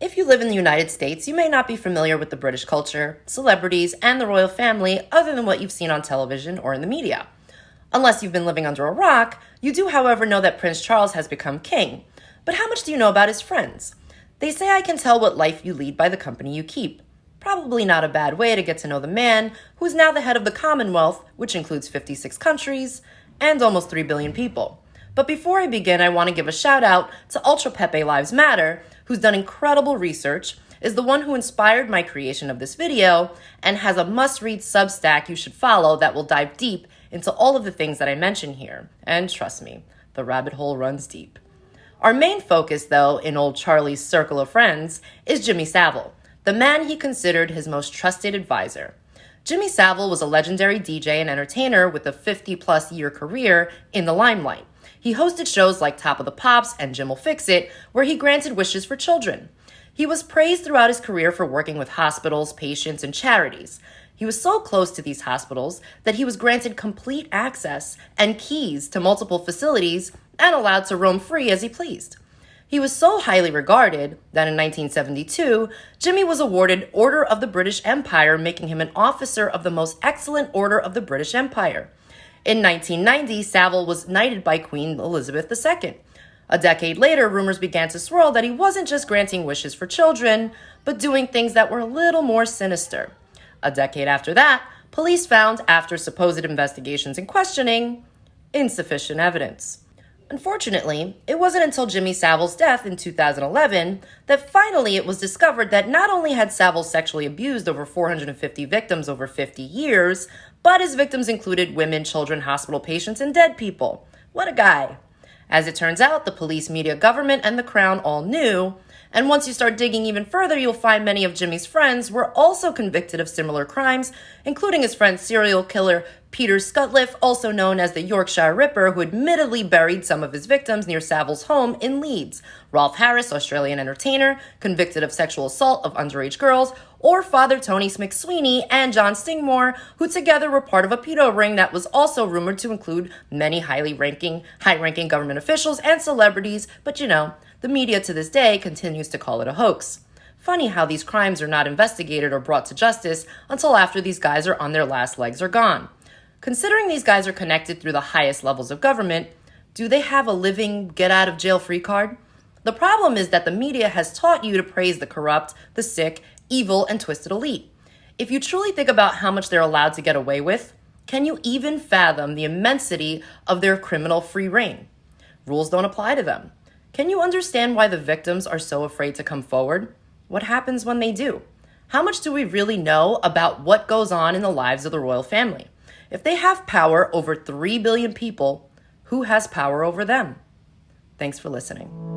If you live in the United States, you may not be familiar with the British culture, celebrities, and the royal family other than what you've seen on television or in the media. Unless you've been living under a rock, you do, however, know that Prince Charles has become king. But how much do you know about his friends? They say I can tell what life you lead by the company you keep. Probably not a bad way to get to know the man who is now the head of the Commonwealth, which includes 56 countries and almost 3 billion people. But before I begin, I want to give a shout out to Ultra Pepe Lives Matter, who's done incredible research, is the one who inspired my creation of this video, and has a must-read Substack you should follow that will dive deep into all of the things that I mention here. And trust me, the rabbit hole runs deep. Our main focus, though, in old Charlie's circle of friends, is Jimmy Savile, the man he considered his most trusted advisor. Jimmy Savile was a legendary DJ and entertainer with a 50-plus year career in the limelight. He hosted shows like Top of the Pops and Jim'll Fix It, where he granted wishes for children. He was praised throughout his career for working with hospitals, patients, and charities. He was so close to these hospitals that he was granted complete access and keys to multiple facilities and allowed to roam free as he pleased. He was so highly regarded that in 1972, Jimmy was awarded Order of the British Empire, making him an officer of the Most Excellent Order of the British Empire. In 1990, Savile was knighted by Queen Elizabeth II. A decade later, rumors began to swirl that he wasn't just granting wishes for children, but doing things that were a little more sinister. A decade after that, police found, after supposed investigations and questioning, insufficient evidence. Unfortunately, it wasn't until Jimmy Savile's death in 2011 that finally it was discovered that not only had Savile sexually abused over 450 victims over 50 years, but his victims included women, children, hospital patients, and dead people. What a guy. As it turns out, the police, media, government, and the crown all knew, and once you start digging even further, you'll find many of Jimmy's friends were also convicted of similar crimes, including his friend serial killer Peter Sutcliffe, also known as the Yorkshire Ripper, who admittedly buried some of his victims near Savile's home in Leeds; Rolf Harris, Australian entertainer, convicted of sexual assault of underage girls; or Father Tony McSweeney and John Stingmore, who together were part of a pedo ring that was also rumored to include many high-ranking government officials and celebrities, but the media to this day continues to call it a hoax. Funny how these crimes are not investigated or brought to justice until after these guys are on their last legs or gone. Considering these guys are connected through the highest levels of government, do they have a living get-out-of-jail-free card? The problem is that the media has taught you to praise the corrupt, the sick, evil, and twisted elite. If you truly think about how much they're allowed to get away with, can you even fathom the immensity of their criminal free reign? Rules don't apply to them. Can you understand why the victims are so afraid to come forward? What happens when they do? How much do we really know about what goes on in the lives of the royal family? If they have power over 3 billion people, who has power over them? Thanks for listening.